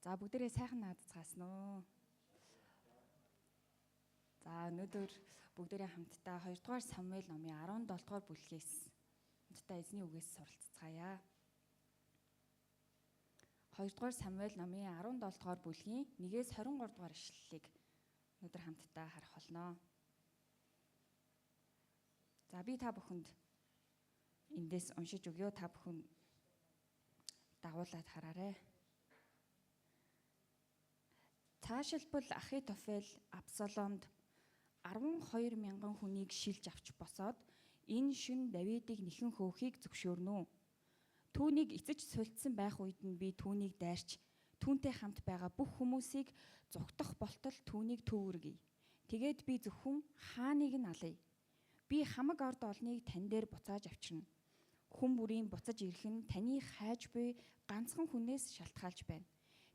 За бүгдээрээ сайхан наадцгаасан уу. За өнөөдөр бүгдээрээ хамтдаа 2 дугаар Самуэль номын 17 дугаар бүлгээс хамтдаа эзний үгээс суралцгаая. 2 дугаар Самуэль номын 17 дугаар бүлгийн 1-ээс 23 дугаар ишлэлийг өнөөдөр хамтдаа харах болно. За би та бүхэнд эндээс уншиж өгье. Та бүхэн дагуулад хараарай. Цаашилбал Ахитофел Абсаломд 12,000 хүнийг шилж авч босоод энэ шөнө Давидыг нэхэн хөөхийг зөвшөөрнө. Түүнийг эцэж сулдсан байх үед нь би түүнийг дайрч түүнтэй хамт байгаа бүх хүмүүсийг зүгтах болтол түүнийг төвөргөе. Тэгээд би зөвхөн хааныг нь алъя. Би хамаг ард олныг тань дээр буцааж авчирна. Хүн бүрийн буцаж ирэх нь таны хайж буй ганцхан хүнээс шалтгаалж байна.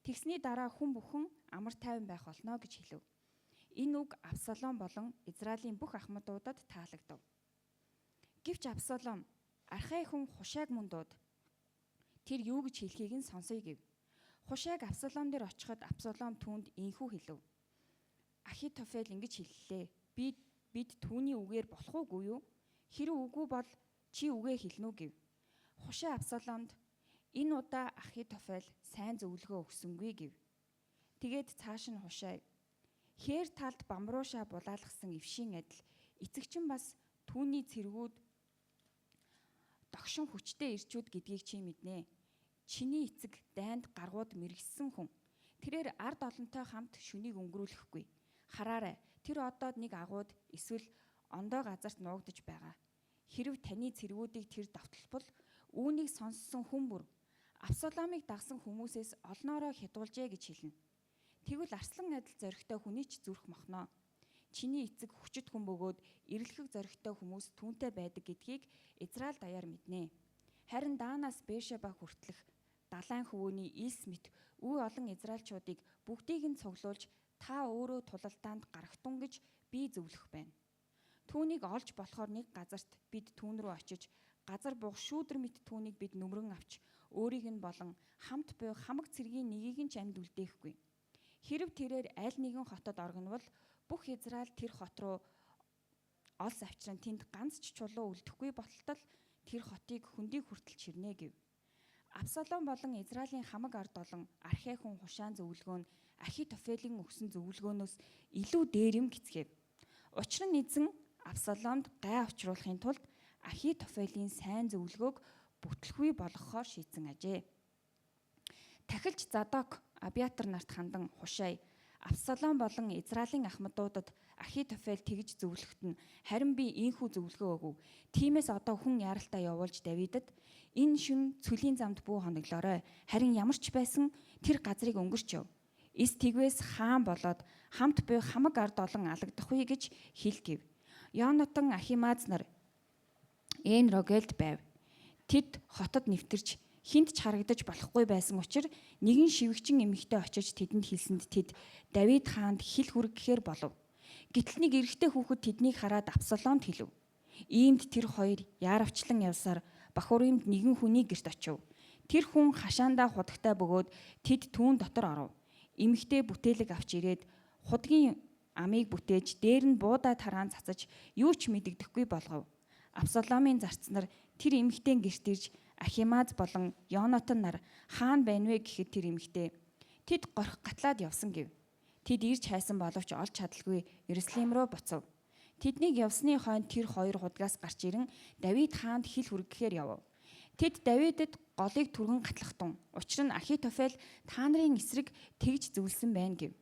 Тэгсний дараа хүн бүхэн амар тайван байх болно гэж хэлв. Энэ үг Абсалом болон Израилийн бүх ахмадуудад таалагдав. Гэвч Абсалом архай хүн Хушайг мундууд тэр юу гэж хэлхийг нь сонсоё гэв. Хушайг Абсалом дээр очиход Абсалом түүнд ийхүү хэлв. Ахитофел ингэж хэллээ. Бид түүний үгээр болох уугүй юу? Хэрэв үгүй бол чи үгээ хэлнэ үү гэв. Хушай Абсаломд энэ удаа Ахитофел сайн зөвлөгөө өгсөнгүй гэв. Тэгээд цааш нь Хушай хээр талд бамруушаа булаалгасан эвшийн адил эцэгчин бас түүний цэргүүд догшин хүчтэй ирчүүд гэдгийг чи мэднэ. Чиний эцэг дайнд гаргууд мэрэгсэн хүн. Тэрээр ард олонтой хамт шөнийг өнгөрүүлэхгүй. Хараарай, тэр одоод нэг агууд эсвэл ондоо газарт нуугдж байгаа. Хэрв таны цэргүүдийг тэр давталбал үүнийг сонссон хүн бүр Абсаломыг дагсан хүмүүсээс олноороо хядуулжээ гэж хэлнэ. Тэгвэл арслан адил зоригтой хүний ч зүрх мохно. Чиний эцэг хүчит хүн бөгөөд эрэлхэг зоригтой хүмүүс түүнтэй байдаг гэдгийг Израиль даяар мэднэ. Харин Даанаас Беершеба хүртэлх далайн хөвөөний Илс мэт үе олон израильчуудыг бүгдийг нь цуглуулж та өөрөө тулалдаанд гарахтун гэж би зөвлөх байна. Түүнийг олж болохоор нэг газарт бид түүн рүү очиж газар буух шүүдэр мэт түүнийг бид нүмрэн авч өөрийг нь болон хамт буй хамаг цэргийн нэгийг нь ч амьд үлдээхгүй. Хэрв тэрээр аль нэгэн хотод оргонвол бүх Израиль тэр хот руу олс авчран тэнд ганц ч чулуу үлдэхгүй болтол тэр хотыг хөндий хүртэл чирнэ гэв. Абсалом болон Израилийн хамаг ард олон архай хүн Хушайн зөвлөгөө нь Ахитофелийн өгсөн зөвлөгөөнөөс илүү дээр юм гэцгээв. Учир нь эзэн Абсаломд гай учруулахын тулд Ахитофелийн сайн зөвлөгөөг бүтэлгүй болгохоор шийдсэн ажээ. Тахилч Задок Абиатар нарт хандан Хушай Абсалом болон Израилийн ахмадуудад Ахитофел тэгж зөвлөхт нь харин би ийхүү зөвлөгөө өгөв. Тиймээс одоо хүн яралтай явуулж Давидад энэ шөнө цөлийн замд бүү хоноглоорой. Харин ямар ч байсан тэр газрыг өнгөрч яв. Эс тэгвээс хаан болоод хамт буй хамаг ард олон алагдахгүй гэж хэл гэв. Йонатан Ахимааз нар Эн Рогелд байв. Тэд хотод нэвтэрч хинт ч харагдаж болохгүй байсан учраас нэгэн шивгчин эмэгтэй очиж тэдэнд хэлсэнд тэд Давид хаанд хил хүргэхээр болов. Гэтэл нэг эрэгтэй хүүхэд тэднийг хараад Абсаломд хэлв. Иймд тэр хоёр яаравчлан явсаар Бахуримд нэгэн хүний гэрт очив. Тэр хүн хашаандаа худагтай бөгөөд тэд түүн дотор оров. Эмэгтэй бүтээлэг авч ирээд худгийн амийг бүтээж дээр нь буудаа тараан цацаж юу ч мэдэгдэхгүй болгов. Абсаломын зарцнаар тэр эмэгтэйн гэрт ирж Ахимааз болон Йонатан нар хаан байна вэ гэхэд тэр эмэгтэй тэд горх гатлаад явсан гэв. Тэд ирж хайсан боловч олж чадалгүй Иерусалим руу буцав. Тэднийг явсны хойно тэр хоёр худгаас гарч ирэн Давид хаанд хил хүргэхээр явв. Тэд Давидэд голыг түргэн гатлахтун. Учир нь Ахитофел та нарын эсрэг тэгж зөвлөсөн байна гэв.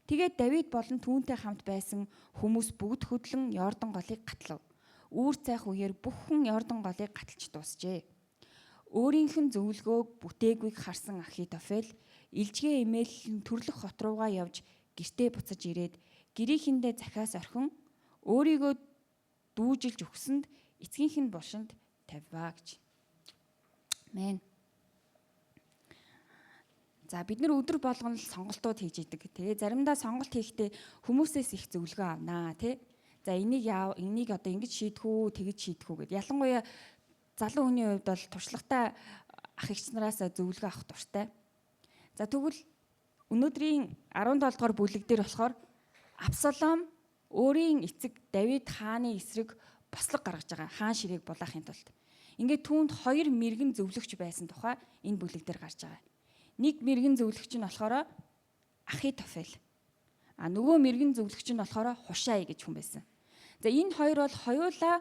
Тэгээд Давид болон түүнтэй хамт байсан хүмүүс бүгд хөдлөн Йордан голыг гатлав. Үүр цайх үеэр бүх хүн Йордан голыг гаталж дуусжээ. Өөрийнх нь зөвлөгөөг бүтээгүй харсан Ахитофел илжгээ эмээлэн төрлөх хот руугаа явж гэртээ буцаж ирээд гэрийнхэндээ захиас орхин өөрийгөө дүүжилж өгсөнд эцгийнх нь булшинд тавьваа гэж. Амен. За бид нар өдөр болгон л сонголтууд хийж идэг. Тэгээ заримдаа сонголт хийхдээ хүмүүсээс их зөвлөгөө авнаа тий. За энийг одоо ингэж шийдэх үү, тэгэж шийдэх үү гэд. Ялангуяа залуу хүний хувьд бол туршлагатай ах эгч нараас зөвлөгөө авах дуртай. За тэгвэл өнөөдрийн 17 дугаар бүлэг дээр болохоор Абсалом өөрийн эцэг Давид хааны эсрэг бослог гаргаж байгаа. Хаан ширээг булаахын тулд. Ингээд түүнд 2 мэрэгэн зөвлөгч байсан тухай энэ бүлэг дээр гарч байгаа. Нэг мэрэгэн зөвлөгч нь болохоор Ахитофел. Нөгөө мэрэгэн зөвлөгч нь болохоор Хушай гэж хүн байсан. За энэ хоёр бол хоёулаа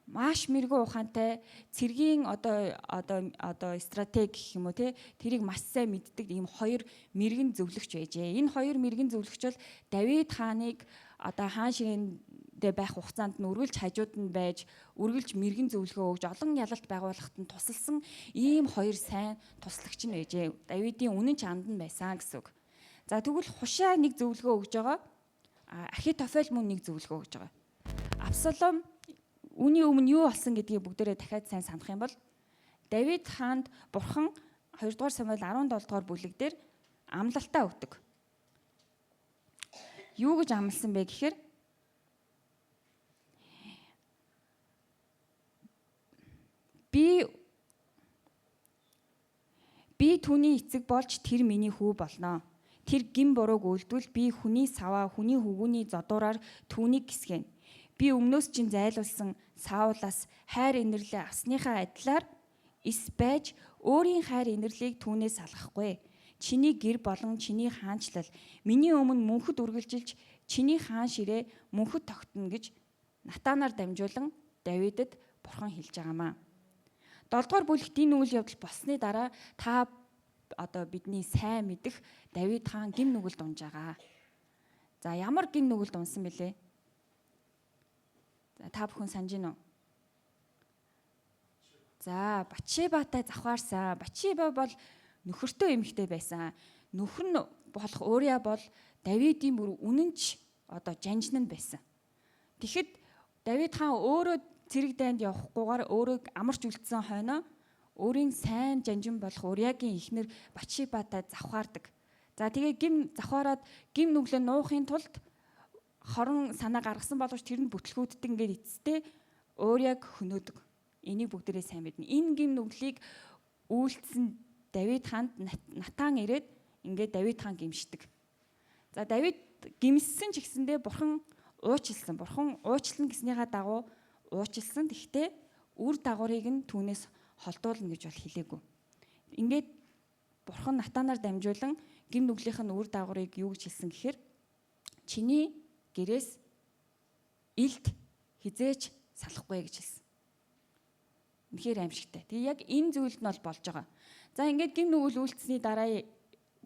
маш мэрэгэн ухаантай цэргийн одоо стратеги гэх юм уу те тэрийг маш сайн мэддэг ийм 2 мэрэгэн зөвлөгч байжээ. Энэ 2 мэрэгэн зөвлөгч бол Давид хааныг одоо хаан ширээндээ байх хугацаанд нь үргэлж хажууд нь байж үргэлж мэрэгэн зөвлөгөө өгж олон ялалт байгуулахад нь тусалсан ийм 2 сайн туслагч нь байжээ. Давидын үнэн ч анд нь байсан гэсэн үг. За тэгвэл Хушай нэг зөвлөгөө өгж байгаа. Ахитофел мөн нэг зөвлөгөө өгж байгаа. Абсалом үүний өмнө юу болсон гэдгийг бүгдээрээ дахиад сайн санах юм бол Давид хаанд Бурхан 2 дугаар Самуэль 17 дугаар бүлэг дээр амлалтаа өгдөг. Юу гэж амласан бэ гэхээр би түүний эцэг болж тэр миний хүү болно. Тэр гин бурууг үйлдвэл би хүний саваа хүний хөвгүүний зодуураар түүнийг гисгэнэ. Би өмнөөс чинь зайлуулсан Саулаас хайр инэрлээ авсныхаа адилаар эс байж өөрийн хайр инэрлийг түүнээс салгахгүй. Чиний гэр болон чиний хаанчлал миний өмнө мөнхөд үргэлжилж чиний хаан ширээ мөнхөд тогтно гэж Натанаар дамжуулан Давидэд Бурхан хэлж байгаамаа. 7 дугаар бүлэгт энэ үйл явдал болсны дараа та одоо бидний сайн мэдэх Давид хаан гин нүгэлд унж байгаа. За ямар гин нүгэлд унсан бэлээ? За та бүхэн санаж гинөө? За Батшебатай завхаарсан. Батшеба бол нөхөртэй эмэгтэй байсан. Нөхөр нь болох Урия бол Давидын бүр үнэнч одоо жанжин нь байсан. Тэгэхэд Давид хаан өөрөө цэрэг дайнд явахгүйгээр өөрөө амарч үлдсэн хойноо өөрийн сайн жанжин болох Уриягийн эхнэр Батшебатай завхаардаг. За тэгээ гим завхаарад гим нүглээ нуухын тулд хорон санаа гаргасан боловч тэр нь бүтлгүүддэг ингээд эцэстээ Урияг хөнөөдөг. Энийг бүгдээрээ сайн мэднэ. Энэ гим нүглийг үйлдсэн Давид хаанд Натан ирээд ингээд Давид хаан гимшдэг. За Давид гимссэн ч гэсэндээ Бурхан уучлсан. Бурхан уучлана гэснийхаа дагуу уучлсан. Тэгтээ үр дагаврыг нь түүнээс холдуулна гэж бол хэлээгүй. Ингээд Бурхан Натанаар дамжуулан гим нүглийнх нь үр дагаврыг юу гэж хэлсэн гэхээр чиний гэрээс илт хизээч салахгүй гэж хэлсэн. Үнэхээр аимшигтай. Тэгээ яг энэ зүйлд нь бол болж байгаа. За ингээд гим нүгэл үйлцсэний дараа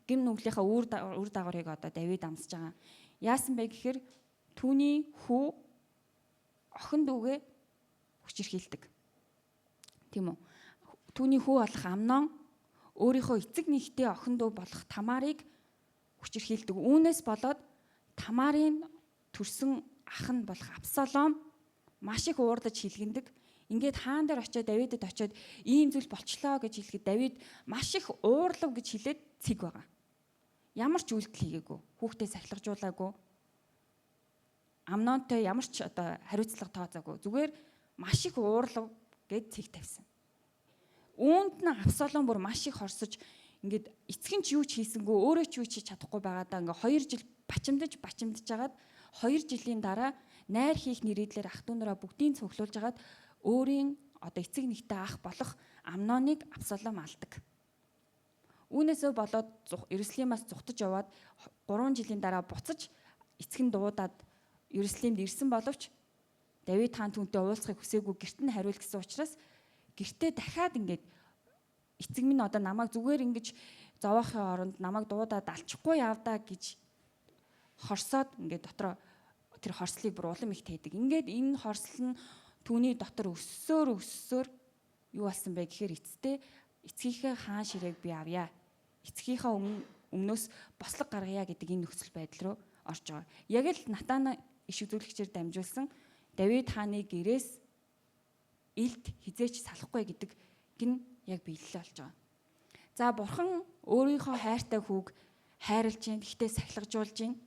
гим нүглийнхаа үр дагаврыг одоо Давид амсаж байгаа. Яасан бэ гэхээр түүний хүү охин дүүгээ хүчирхийлдэг. Тийм үү? Түүний хүү болох Амнон өөрийнхөө эцэг нэгтэй охин дүү болох Тамарыг хүчирхийлдэг. Үүнээс болоод Тамарын төрсөн ах нь болох Абсалом маш их уурдаж хилгэндэг. Ингээд хаан дээр очиод Давидэд очиод ийм зүйл болчлоо гэж хэлэхэд Давид маш их уурлав гэж хэлээд цэг байгаа. Ямар ч үйлдэл хийгээгүй. Хүүхдээ сахилгажуулаагүй. Амнонтой ямар ч одоо хариуцлага тооцоогүй. Зүгээр маш их уурлав гэд цэг тавьсан. Үүнд нь Абсалом бүр маш их хорсож ингээд эцэг нь ч юу ч хийсэнгүү өөрөө ч юу ч хийж чадахгүй байгаадаа ингээд 2 жил бачимдаж агаад 2 жилийн дараа найр хийх нэрийдлэр ах дүүнараа бүгдийг цуглуулж агаад өөрийн одоо эцэг нэгтэй ах болох Амноныг Абсалом алдаг. Үүнээсээ болоод Иерусалимаас зугтаж яваад 3 жилийн дараа буцаж эцэг нь дуудаад Иерусалимд ирсэн боловч Давид хаан түүнтэй уулзахыг хүсээгүй гэрт нь хариул гэсэн учраас гэртээ дахиад ингээд эцэг минь одоо намайг зүгээр ингэж зовоохын оронд намайг дуудаад алчихгүй явдаа гэж хорсоод ингээд дотроо тэр хорслыг бүр улам их тээдэг. Ингээд энэ хорсол нь түүний дотор өссөөр юу болсон бэ гэхээр эцэстээ эцгийнхээ хаан ширээг би авъя. Эцгийнхээ өмнөөс бослог гаргая гэдэг энэ нөхцөл байдал руу орж байгаа. Яг л Натан иш үзүүлэгчээр дамжуулсан Давид хааны гэрээс илт хизээч салахгүй гэдэг гин яг биелэл болж байгаа. За Бурхан өөрийнхөө хайртай хүүг хайрлж гин, гэхдээ сахилгажуулж гин.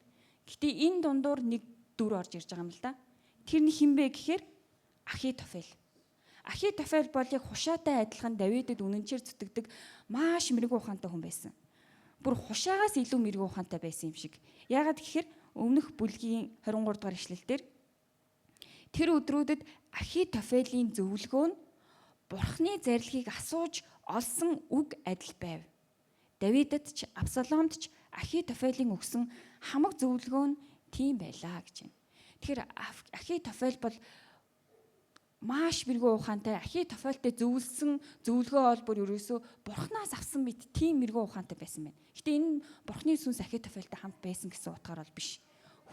Гэтэ энэ дундуур нэг дүр орж ирж байгаа юм л да. Тэр нь хэн бэ гэхээр Ахитофел. Ахитофел бол яг Хушайтай адилхан Давидэд үнэнчээр зүтгэдэг маш мэрэгэн ухаантай хүн байсан. бүр хушаагаас илүү мэрэгэн ухаантай байсан юм шиг. Яагаад гэхээр өмнөх бүлгийн 23 дугаар ишлэлдэр тэр өдрүүдэд Ахитофелийн зөвлөгөө нь Бурхны зарилгийг асууж олсон үг адил байв. Давидд ч Абсаломд ч Ахитофелийн өгсөн хамаг зөвлөгөө нь тийм байлаа гэж байна. Тэгэхээр Ахитофел бол маш мэрэгэн ухаантай, Ахитофелтэй зөвлөсөн зөвлөгөө бол бүр ерөөсөө Бурханаас авсан мэт тийм мэрэгэн ухаантай байсан байна. Гэтэ энэ Бурхны сүнс Ахитофелтэй хамт байсан гэсэн утгаар бол биш.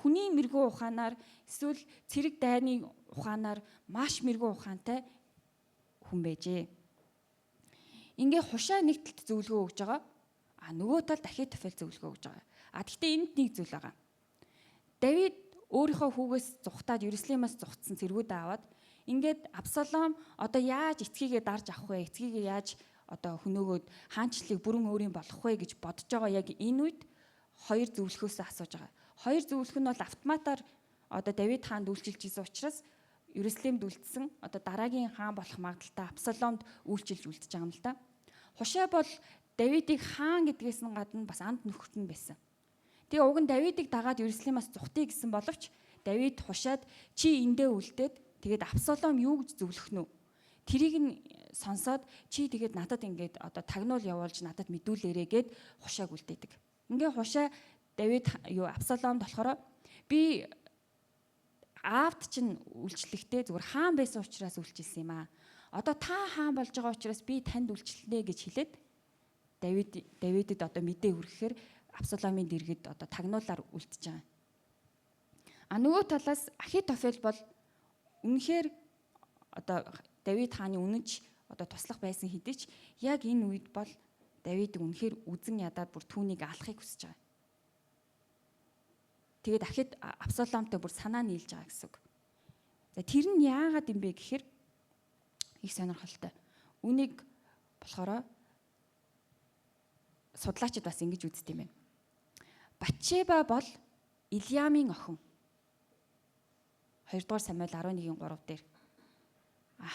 Хүний мэрэгэн ухаанаар эсвэл цэрэг дайны ухаанаар маш мэрэгэн ухаантай хүн байжээ. Ингээ хушаа нэг талд зөвлөгөө өгж байгаа. Нөгөө талд Ахитофел зөвлөгөө өгж байгаа. Гэхдээ энд нэг зүйл байгаа. Давид өөрийнхөө хүүгээс зүхтаад Иерусалимаас зүхтсан цэргүүдээ аваад ингээд Абсалом одоо яаж эцгийгээ дарж авах вэ? Эцгийгээ яаж одоо хөнөөгөөд хаанчлалыг бүрэн өөрийн болгох вэ гэж бодож байгаа яг энэ үед хоёр зөвлөхөөсөө асууж байгаа. Хоёр зөвлөх нь бол автоматар одоо Давид хаанд үйлчилж исэн учраас Иерусалимд үлдсэн одоо дараагийн хаан болох магадaltaй Абсаломд үйлчилж үлдэж байгаа юм л да. Хушай бол Давидыг хаан гэдгээс нь гадна бас анд нөхөрт нь байсан. Тэгээ уг нь Давидыг дагаад Иерусалимаас зүхтъя гэсэн боловч Давид Хушайд чи эндээ үлдээд тэгээд Абсалом юу гэж зөвлөх нь вэ? Тэрийг нь сонсоод чи тэгээд надад ингээд одоо тагнуул явуулж надад мэдүүлээрэ гэд Хушайг үлдээдэг. Ингээ Хушай Давид Абсаломд болохоор би аавд чинь үйлчлэхдээ зүгээр хаан байсан учраас үйлчилсэн юм аа. Одоо та хаан болж байгаа учраас би танд үйлчлэнэ гэж хэлээд Давидэд одоо мэдээ хүргэхээр Абсаломын дэргэд одоо тагнуулаар үлдчихэж байгаа. Нөгөө талаас Ахитофел бол үнэхээр одоо Давид хааны үнэнч одоо туслах байсан хэдий ч яг энэ үед бол Давид үнэхээр үзэн ядаад бүр түүнийг алахыг хүсэж байгаа. Тэгээд Абсаломтой бүр санаа нийлж байгаа гэсэн үг. За тэр нь яагаад юм бэ гэхээр их сонирхолтой. Үнийг болохоор судлаачид бас ингэж үздэг юм байна. Батшеба бол Илиамын охин. 2 дугаар Самуэль 11-ийн 3 дээр.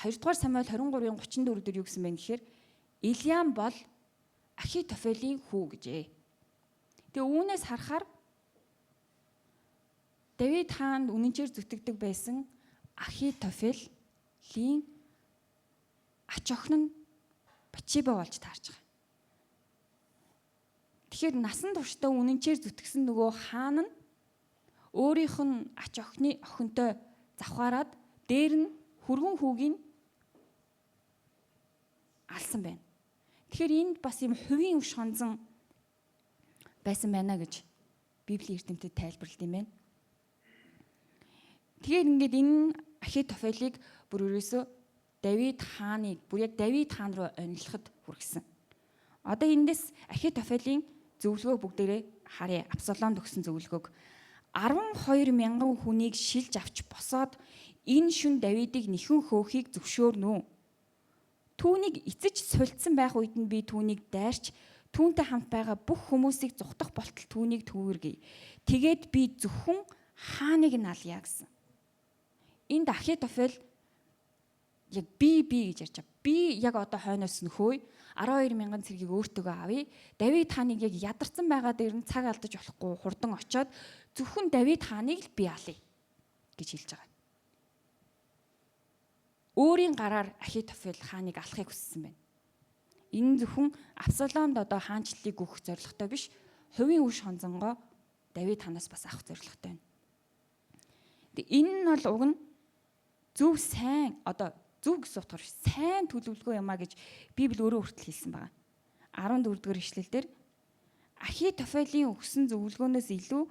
2 дугаар Самуэль 23-ийн 34 дээр юу гэсэн бэ гэхээр Илиам бол Ахитофелийн хүү гэжээ. Тэгээ үүнээс харахаар Давид хаанд үнэнчээр зүтгэдэг байсан Ахитофелийн ач охин нь Батшеба болж таарч байгаа. Тэгэхээр насан туршдаа үнэнчээр зүтгэсэн нөгөө хаан нь өөрийнх нь ач охинтой завхаараад дээр нь хүргэн хүүгийн алсан байна. Тэгэхээр энд бас юм хувийн өш хонзон байсан байна гэж Библийн эрдэмтэд тайлбарлалт юм байна. Тэгэхээр ингээд энэ Ахитофелийг бүр ерөөсөө Давид хааныг бүр яг Давид хаан руу онилоход хүргэсэн. Одоо эндээс Ахитофелийн зөвлөгөө бүгдээрээ харъя. Абсаломд өгсөн зөвлөгөөг 12,000 хүнийг шилж авч босоод энэ шүн Давидыг нэхэн хөөхийг зөвшөөрнө. Түүнийг эцэж сулдсан байх үед нь би түүнийг дайрч түүнтэй хамт байгаа бүх хүмүүсийг зүхтах болтол түүнийг түүргэе. Тэгээд би зөвхөн хааныг нь алъя гэсэн. Энд Ахитофел яг би гэж ярьж байгаа. Би яг одоо хойноос нөхөө 12,000 цэргийг өөртөөгөө авъя. Давид хааныг яг ядарсан байгаа дээр нь цаг алдаж болохгүй хурдан очиод зөвхөн Давид хааныг л би алъя гэж хэлж байгаа. Өөрийн гараар Ахитофел хааныг алахыг хүссэн байна. Энэ зөвхөн Абсаломд одоо хаанчлалыг өгөх зорилготой биш, хувийн үш хонзонгоо Давид хаанаас бас авах зорилготой байна. Энэ нь бол уг нь зөв сайн одоо зөв гэсэн утгаар сайн төлөвлөгөө юм а гэж Библи өөрөө хүртэл хэлсэн байна. 14 дугаар ишлэлдэр Ахитофелийн өгсөн зөвлөгөөнөөс илүү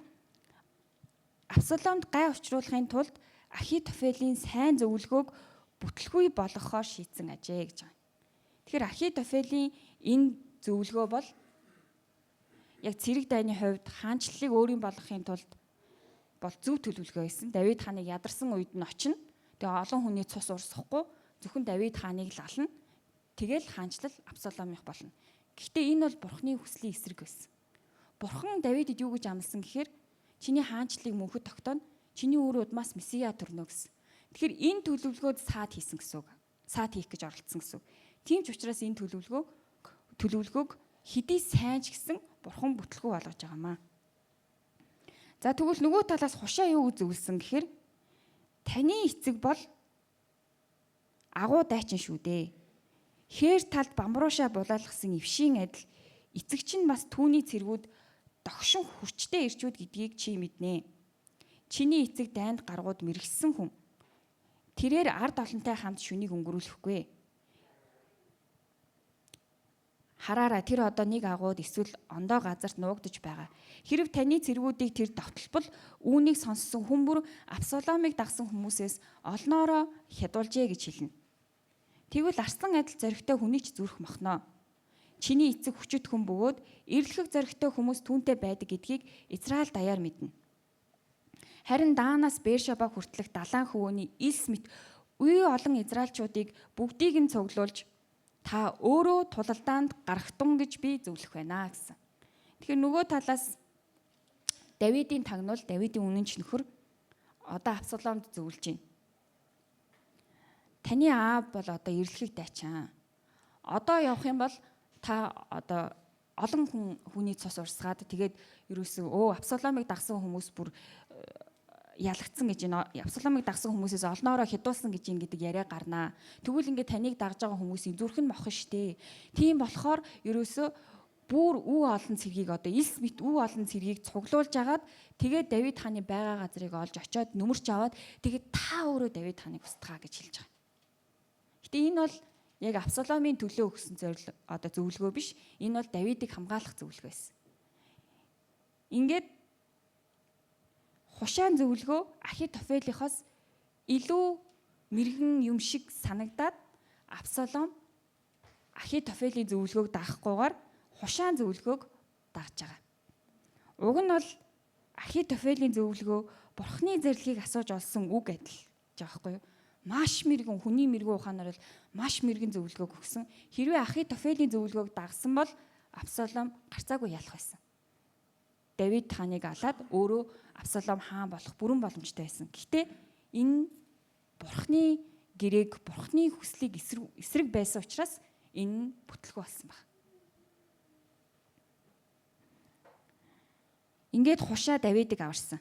Абсаломд гай учруулахын тулд Ахитофелийн сайн зөвлөгөөг бүтлгүй болгохоор шийдсэн ажээ гэж байна. Тэгэхээр Ахитофелийн энэ зөвлөгөө бол яг цэрэг дайны хувьд хаанчлалыг өөрийн болгохын тулд бол зөв төлөвлөгөө байсан. Давид хааныг ядарсан үед нь очино. Тэгээ олон хүний цус урсахгүй зөвхөн Давид хааныг л ална. Тэгэл хаанчлал Абсаломих болно. Гэхдээ энэ бол Бурхны хүслийн эсрэг байсан. Бурхан Давидд юу гэж амласан гэхээр чиний хаанчлалыг мөнхөд тогтооно. Чиний үр удмаас Месиа төрнө гэсэн. Тэгэхээр энэ төлөвлөгөөд саад хийсэн гэсэн үг. Саад хийх гэж оролцсон гэсэн үг. Тийм ч учраас энэ төлөвлөгөөг хэдий сайн ч гэсэн бурхан бүтлгүй болгож байгаамаа. За тэгвэл нөгөө талаас хушаа юу зөвлөсөн гэхээр таны эцэг бол агуу дайчин шүү дээ. Хээр талд бамруушаа булаалгасан эвшийн адил эцэг чинь бас түүний цэргүүд догшин хүчтэй ирчүүд гэдгийг чи мэднэ. Чиний эцэг дайнд гаргууд мэрэгсэн хүн. Тэрээр ард олонтой хамт шүнийг өнгөрүүлэхгүй. Хараараа тэр одоо нэг агууд эсвэл ондоо газарт нуугдж байгаа. Хэрв таны цэргүүдийг тэр довтлбол үүнийг сонссон хүн бүр Абсаломыг дагсан хүмүүсээс олноороо хядуулжээ гэж хэлнэ. Тэгвэл арслан адил зоригтой хүнийг ч зүрх мохноо. Чиний эцэг хүчит хүн бөгөөд эрлэх зоригтой хүмүүс түүнтэй байдаг гэдгийг Израиль даяар мэднэ. Харин Даанаас Бершаба хүртэлх далайн хөвөөний илс мэт үе олон израилчуудыг бүгдийг нь цуглуулж та өөрөө тулалдаанд гарахтун гэж би зөвлөх байна гэсэн. Тэгэхээр нөгөө талаас Давидын тагнуул, Давидын үнэн ч нөхөр одоо Абсаломд зөвлөж байна. Таны аав бол одоо эрлэхийг дайчаан. Одоо явах юм бол та одоо олон хүний цус урсгаад тэгээд ерөөсөө Абсаломыг дагсан хүмүүс бүр ялагдсан гэж энэ Абсаломыг дагсан хүмүүсээс олноороо хядуулсан гэж ингэдэг яриа гарнаа. Тэгвэл ингээд таныг дагж байгаа хүмүүсийн зүрх нь мохно штэ. Тийм болохоор ерөөсөө бүр үе олон цэргийг одоо илс мэт үе олон цэргийг цуглуулж агаад тэгээд Давид хааны байгаа газрыг олж очиод нүмерч аваад тэгээд та өөрөө Давид хааныг устгаа гэж хэлж байгаа. Гэтэ энэ бол яг Абсаломын төлөө өгсөн одоо зөвлөгөө биш. Энэ бол Давидыг хамгаалах зөвлөгөө байсан. Ингээд хушаан зөвлөгөө Ахитофелийнхоос илүү мэрэгэн юм шиг санагдаад Абсалом Ахитофелийн зөвлөгөөг даахгүйгээр хушаан зөвлөгөөг дагж байгаа. Уг нь бол Ахитофелийн зөвлөгөө Бурхны зэрлэгийг асууж олсон үг адил гэж байгаа байхгүй юу? Маш мэрэгэн хүний мэрэгэн ухаанаар бол маш мэрэгэн зөвлөгөөг өгсөн. Хэрвээ Ахитофелийн зөвлөгөөг дагсан бол Абсалом гарцаагүй ялах байсан. Давид хааныг алаад өөрөө Абсалом хаан болох бүрэн боломжтой байсан. Гэхдээ энэ Бурхны гэрээг, Бурхны хүслийг эсрэг байсан учраас энэ бүтлгүй болсон байна. Ингээд хушаа Давидыг аварсан.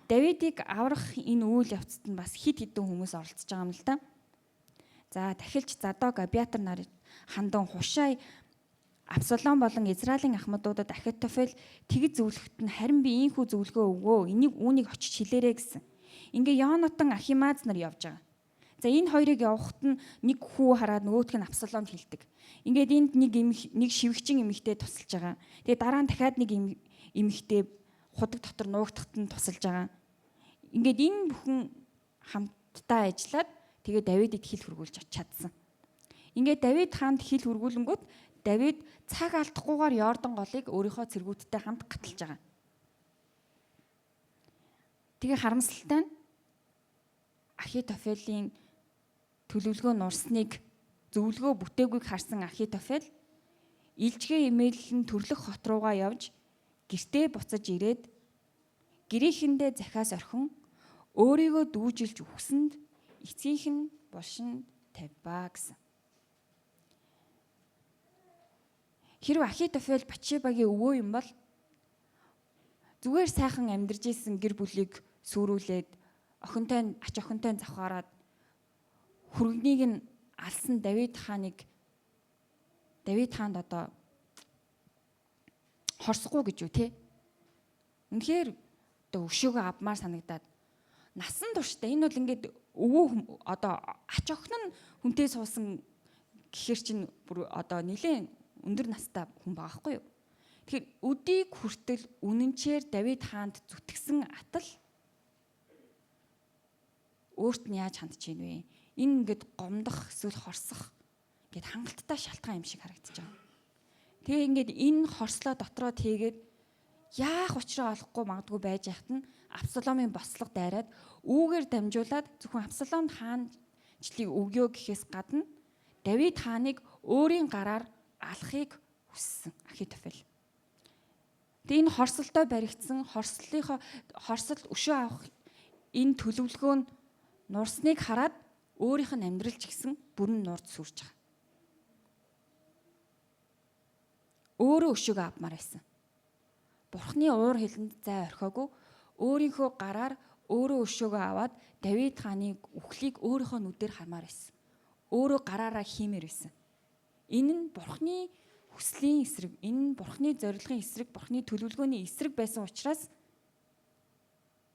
Давидыг аврах энэ үйл явцад нь бас хид хідэн хүмүүс оролцож байгаа юм л да. За дахилч Задок, Абиатар нар хандан хушаа Абсалом болон Израилийн ахмадуудад Ахитофел тэгж зөвлөхөд нь харин би ийхүү зөвлөгөө өгөө. Энийг үүнийг очиж хэлээрэй гэсэн. Ингээ Йонатан, Ахимааз нар явж байгаа. За энэ хоёрыг явахад нь нэг хүү хараад нөгөөх нь Абсаломд хэлдэг. Ингээд энд нэг шивгчин эмэгтэй тусалж байгаа. Тэгээ дараа нь дахиад нэг эмэгтэй худаг дотор нуугдахад нь тусалж байгаа. Ингээд энэ бүхэн хамтдаа ажиллаад тэгээ Давидыг хил хөргүүлж чадсан. Ингээд Давид хаанд хил хөргүүлэнгүүт Давид цаг алдахгүйгээр Йордан голыг өөрийнхөө цэргүүдтэй хамт гаталж байгаа. Тэгээ харамсалтай нь Ахитофелийн төлөвлөгөө нурсныг зөвлөгөө бүтээгүйг харсан Ахитофел илжгээ имэйлэн төрлөх хот руугаа явж гэртээ буцаж ирээд гэрээхэндээ захиас орхин өөрийгөө дүүжилж үхсэнд эцгийнх нь булшин тавьбаа гэсэн. Хэрвээ Ахитофел Батшебагийн өвөө юм бол зүгээр сайхан амьдарч исэн гэр бүлийг сүрүүлээд ач охинтой завхаараад хөргөнийг нь алсан Давид хаанд одоо хорсохгүй гэж юу те. Үнэхээр одоо өшөөгөө авмаар санагдаад насан туршдаа энэ бол ингээд өвөө одоо ач охин нь хүнтэй суусан гэхэр чинь бүр одоо нэлээд өндөр настай хүн байгаа хгүй юу. Тэгэхээр өдийг хүртэл үнэнчээр Давид хаанд зүтгэсэн атал өөрт нь яаж хандж ийн вэ? Энэ ингээд гомдох эсвэл хорсох ингээд хангалттай шалтгаан юм шиг харагдаж байгаа. Тэгээ ингээд энэ хорслоо дотроо тэгээд яах учраа олохгүй магадгүй байж яхад нь Абсаломын бослого дайраад үүгээр дамжуулаад зөвхөн Абсалом хаанчлыг өгөө гэхээс гадна Давид хааныг өөрийн гараар алахыг хүссэн Ахитофел. Тэгээ энэ хорсолтой баригдсан хорсол өшөө авах энэ төлөвлөгөө нь нурсныг хараад өөрийнх нь амьдрал ч гэсэн бүрэн нурд сүрж байгаа. өөрөө өшөөгөө авмаар байсан. Бурхны уур хилэнд зай орхиогүй өөрийнхөө гараар өөрөө өшөөгөө аваад Давид хааны үхлийг өөрийнхөө нүдээр хармаар байсан. Өөрөө гараараа хиймээр байсан. Энэ нь Бурхны хүслийн эсрэг, энэ нь Бурхны зорилгын эсрэг, Бурхны төлөвлөгөөний эсрэг байсан учраас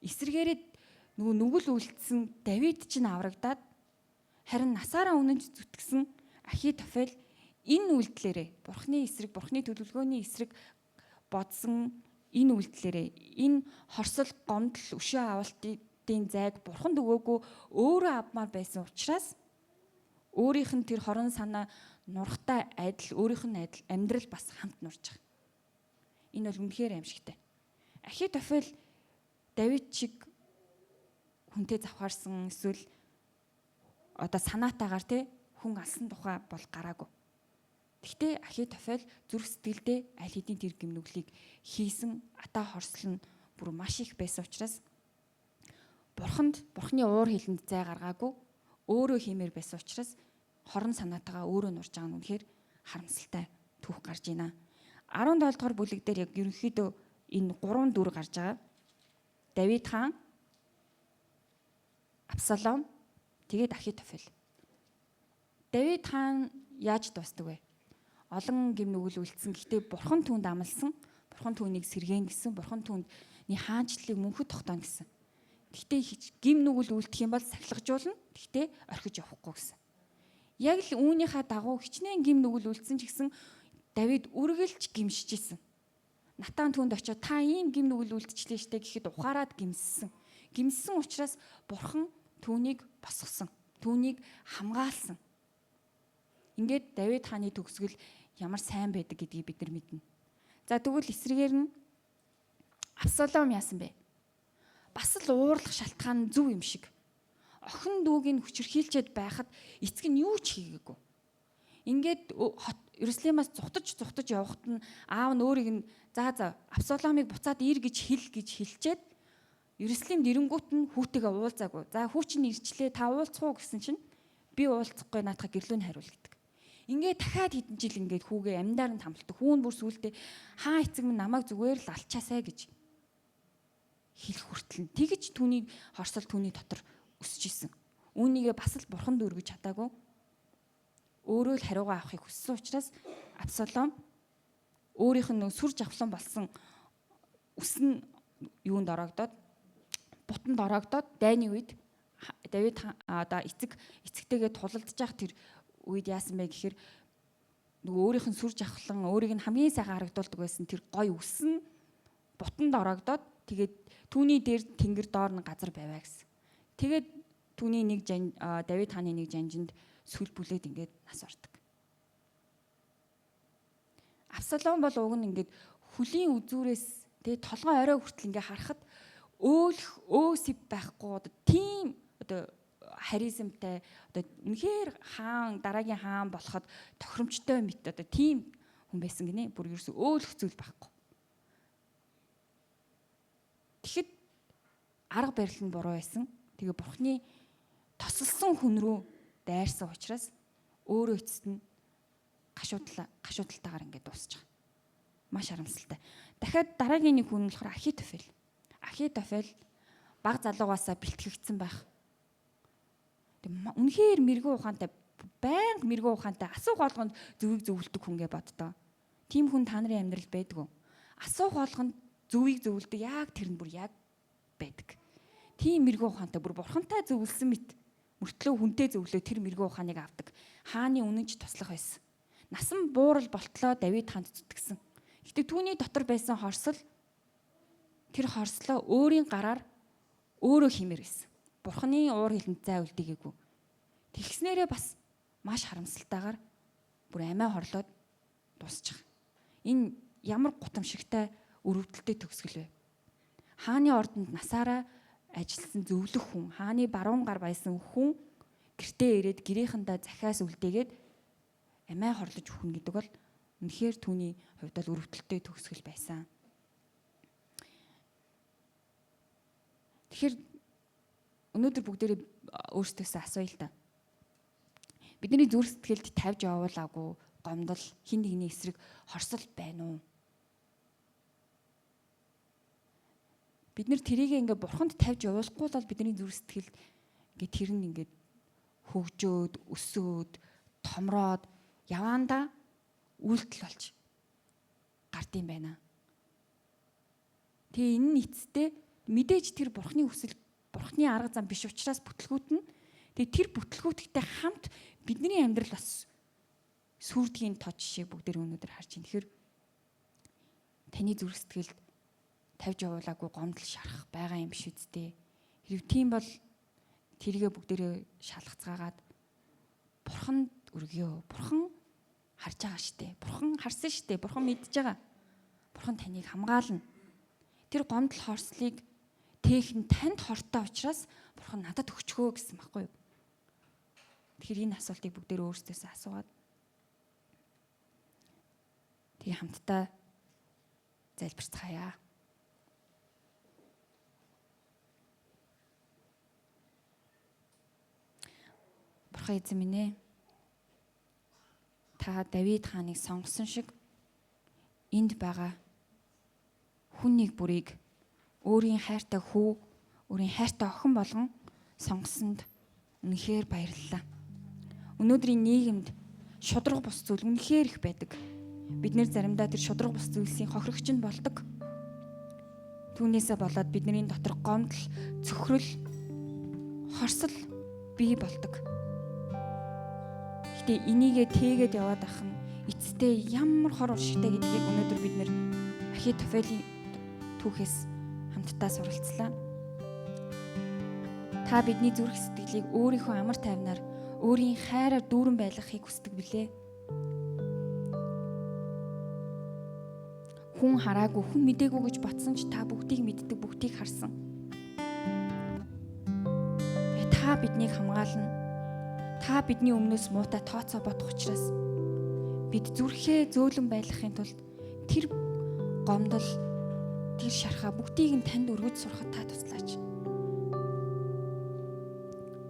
эсрэгээрээ нүгэл үлдсэн Давид ч аврагдаад харин насаараа үнэнч зүтгэсэн Ахитофел энэ үйлдэлээрээ Бурхны эсрэг, Бурхны төлөвлөгөөний эсрэг бодсон энэ үйлдэлээрээ энэ хорсол, гомдол, өшөө авалтын зайг Бурханд өгөөгүй өөрөө авмаар байсан учраас өөрийнх нь тэр хорон санаа нурахтай адил, өөрийнх нь адил амьдрал бас хамт нурж байгаа. Энэ бол үнэхээр аимшигтай. Ахитофел Давид шиг хүнтэй завхаарсан эсвэл одоо санаатаагаар хүн алсан тухай бол гараагүй. Гэхдээ Ахитофел зүрх сэтгэлдээ аль хэдийн тэр гимнүглийг хийсэн, ата хорслол нь бүр маш их байсан учраас Бурхны уур хилэнд зай гаргаагүй өөрөө хиймээр байсан учраас хорон санаатайгаа өөрөө нурж байгаа нь үнэхээр харамсалтай түүх гарч байна. 17 дугаар бүлэг дээр яг ерөнхийдөө энэ 3 дүр гарч байгаа. Давид хаан, Абсалом, тэгээд Ахитофел. Давид хаан яаж дуустдаг вэ? Олон гим нүгэл үлдсэн. Гэхдээ Бурхан түүнд амласан, Бурхан түүнийг сэргээн гэсэн, Бурхан түүний хаанчлалыг мөнхөд тогтооно гэсэн. Гэхдээ гим нүгэл үлдэх юм бол сахилгажуулна. Гэхдээ орхиж явахгүй гэсэн. Яг л үүнийхээ дагуу хичнээн гим нүгэл үлдсэн ч гэсэн Давид үргэлж гимшиж исэн. Натан түүнд очиод та ийм гим нүгэл үлдчихлээ штэ гэхэд ухаарад гимссэн. Гимссэн учраас Бурхан түүнийг босгосон. Түүнийг хамгаалсан. Ингээд Давид хааны төгсгөл ямар сайн байдаг гэдгийг бид нар мэднэ. За тэгвэл эсрэгээр нь Абсалом яасан бэ? Бас л уурлах шалтгаан зөв юм шиг. Охин дүүг нь хүчрхийлчихэд байхад эцэг нь юу ч хийгээгүй. Ингээд Иерусалимаас зутаж явхад нь аав нь өөрийг нь за Абсаломыг буцаад ир гэж хэлчихэд Иерусалимд ирэнгүүт нь хүүтэйгээ уулзаагүй. За хүү чинь ирчлээ та уулзах уу гэсэн чинь би уулзахгүй наадах гэрлүүн хариул гэдэг. Ингээд дахиад хэдэн жил ингээд хүүгээ амьдаар нь хамталдаг. Хүүн бүр сүултээ хаа эцэг минь намайг зүгээр л алчаасай гэж хэлэх хүртэл тэгж түүнийг хорсол түүний дотор өсөж исэн. Үүнийгээ бас л Бурханд өргөж чадаагүй. Өөрөө л хариугаа авахыг хүссэн учраас Абсалом өөрийнх нь сүр жавхлан болсон үс нь юунд ороогдоод бутанд ороогдоод дайны үед Давид одоо эцэгтэйгээ тулалдаж явах тэр үед яасан бэ гэхээр нөгөө өөрийнх нь сүр жавхлан өөрийг нь хамгийн сайхан харагдуулдаг байсан тэр гой үс нь бутанд ороогдоод тэгээд түүний дээр тэнгэр доор нь газар байваа гэсэн. Тэгээд түүний Давид хааны нэг жанжинд сүл бүлээд ингээд нас ордог. Абсалом бол уг нь ингээд хүлийн үзүүрээс тэгээ толгой орой хүртэл ингээд харахад өөсөв байхгүй одоо тийм одоо харизмтай одоо үнэхээр хаан дараагийн хаан болоход тохиромжтой мэт одоо тийм хүн байсан гинэ. Бүр ерөөсөө өөлөх зүйл байхгүй. Тэгэхэд арга барил нь буруу байсан. Тэгээ Бурхны тосолсон хүн рүү дайрсан учраас өөрөө эцэст нь гашуудалтайгаар ингээд дуусах. Маш харамсалтай. Дахиад дараагийн нэг хүн нь болохоор Ахитофел. Ахитофел баг залуугаасаа бэлтгэгдсэн байх. Үнэхээр мэрэгүү ухаантай, байнга мэрэгүү ухаантай, асуух болгонд зөвийг зөвлөдөг хүн гэж боддоо. Тим хүн та нарын амьдрал байдгүй. Асуух болгонд зөвийг зөвлөдөг яг тэр нь бүр яг байдаг. Тийм мэрэгүү ухаантай бүр Бурхантай зөвлөсөн мэт мөртлөө хүнтэй зөвлөө тэр мэрэгүү ухааныг авдаг. Хааны үнэнч туслах байсан. Насан буурал болтлоо Давид хаанд зүтгэсэн. Гэтэ түүний дотор байсан хорсол тэр хорслоо өөрийн гараар өөрөө хиймээр байсан. Бурхны уур хилэнд зай үлдээгээгүй. Тэгснээрээ бас маш харамсалтайгаар бүр амиа хорлоод дуусчих. Энэ ямар гутамшигтай өрөвдөлтөй төгсгөл вэ? Хааны ордонд насаараа ажилласан зөвлөх хүн, хааны баруун гар байсан хүн гэртээ ирээд гэрээхэндээ захиас үлдээгээд амиа хорлож өгнө гэдэг бол үнэхээр түүний хувьд бол өрөвдөлтөй төгсгөл байсан. Тэгэхээр өнөөдөр бүгдээрээ өөрсдөөсөө асууя л да. Бидний зүрх сэтгэлд тавьж явуулаагүй гомдол, хин нэгний эсрэг хорсол байна уу? Бид нэр тэрийг ингээд бурханд тавьж явуулахгүй бол бидний зүрх сэтгэл ингээд тэр нь ингээд хөгжөөд, өсөөд, томроод яваандаа үйлдэл болж гардыг байна. Тэгээ энэ нь эцэстээ мэдээж тэр бурхны хүсэл, бурхны арга зам биш учраас бүтлгүүтнэ. Тэгээ тэр бүтлгүүтгтэй хамт бидний амьдрал бас сүрдгийн тод жишээ бүгдээр өнөөдөр харж байна. Тэгэхээр таны зүрх сэтгэлд тавьж явуулаагүй гомдол шарах байгаа юм биш үсттэй. Хэрвээ тийм бол тэргээ бүгдээрээ шалгацгаагаад бурханд өргөё. Бурхан харж байгаа штэ. Бурхан харсан штэ. Бурхан мэдж байгаа. Бурхан таныг хамгаална. Тэр гомдол хорслыг тээх нь танд хортой учраас бурхан надад өгчгөө гэсэн баггүй юу? Тэгэхээр энэ асуултыг бүгдээрээ өөрсдөөсөө асуугаад тэгээ хамтдаа залбирцгаая. Бурхан эзэн минь ээ, та Давид хааныг сонгосон шиг энд байгаа хүн нэг бүрийг өөрийн хайртай хүү, өөрийн хайртай охин болгон сонгосонд үнэхээр баярлалаа. Өнөөдрийн нийгэмд шудраг бус зүйл үнэхээр их байдаг. Бид нэр заримдаа тэр шудраг бус зүйлсийн хохирогч нь болдог. Түүнээсээ болоод бидний дотор гомдол, цөхрөл, хорсол бий болдог. Гэтэ энийгээ тээгээд яваад ах нь эцэстээ ямар хор уршигтай гэдгийг өнөөдөр бид нэр Ахитофелийн түүхээс хамтдаа суралцлаа. Та бидний зүрх сэтгэлийг өөрийнхөө амар тайвнаар, өөрийн хайраар дүүрэн байлгахыг хүсдэг билээ. Хүн хараагүй, хүн мдээгүй гэж бодсон ч та бүгдийг мэддэг, бүгдийг харсан. Та биднийг хамгаална. Та бидний өмнөөс муутай тооцоо бодох учраас бид зүрхээ зөөлөн байлгахын тулд тэр гомдол, тэр шархаа бүгдийг нь танд өргөж сурахад та туслаач.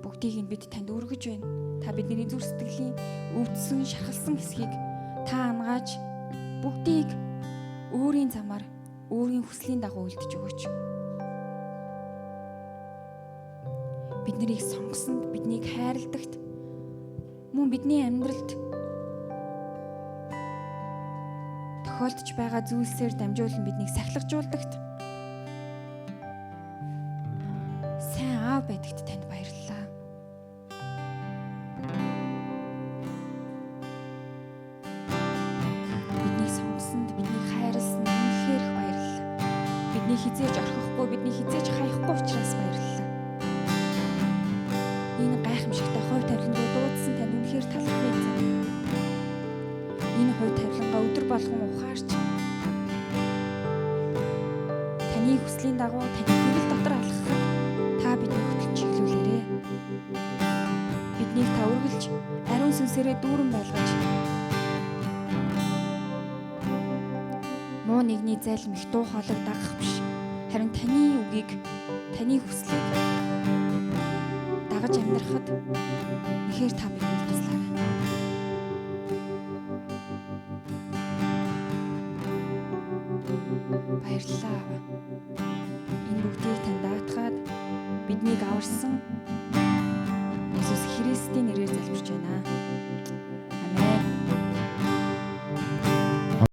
Бүгдийг нь бид танд өргөж байна. Та бидний зүрх сэтгэлийн өвдсөн, шархалсан хэсгийг та ангааж бүгдийг өөрийн замаар, өөрийн хүслийн дагуу үлдэж өгөөч. Бид нарыг сонгосонд, биднийг хайрладагт, мөн бидний амьдралд тохиолдож байгаа зүйлсээр дамжуулан биднийг сахилгажуулдагт сайн аав байдагт танд баярлалаа. Бидний сонгосонд, биднийг хайрлсан үнэхээр их баярлалаа. Бидний хизээж орхихгүй, бидний хизээж хаяхгүй учраас баярлалаа. Энэ гайхамшигтай хувь тавилангаа дуудсан танд үнэхээр талархаж байна. Энэ хувь тавилангаа өдөр болгон ухаарч таны хүслийн дагуу таны гэрэл дотор алхахад та бидний хөтлөн чиглүүлээрэй. Биднийг та үргэлж ариун сүнсээрээ дүүрэн байлгаж муу нэгний зайлм их дуу хоолойг дагах биш, харин таны үгийг, таны хүслийг дагаж амьдрахад нэхэр та биднийг туслаарай. Баярлалаа. Энэ бүгдийг танд даатгаад биднийг аварсан Иесус Христийн нэрээр залбирч байна.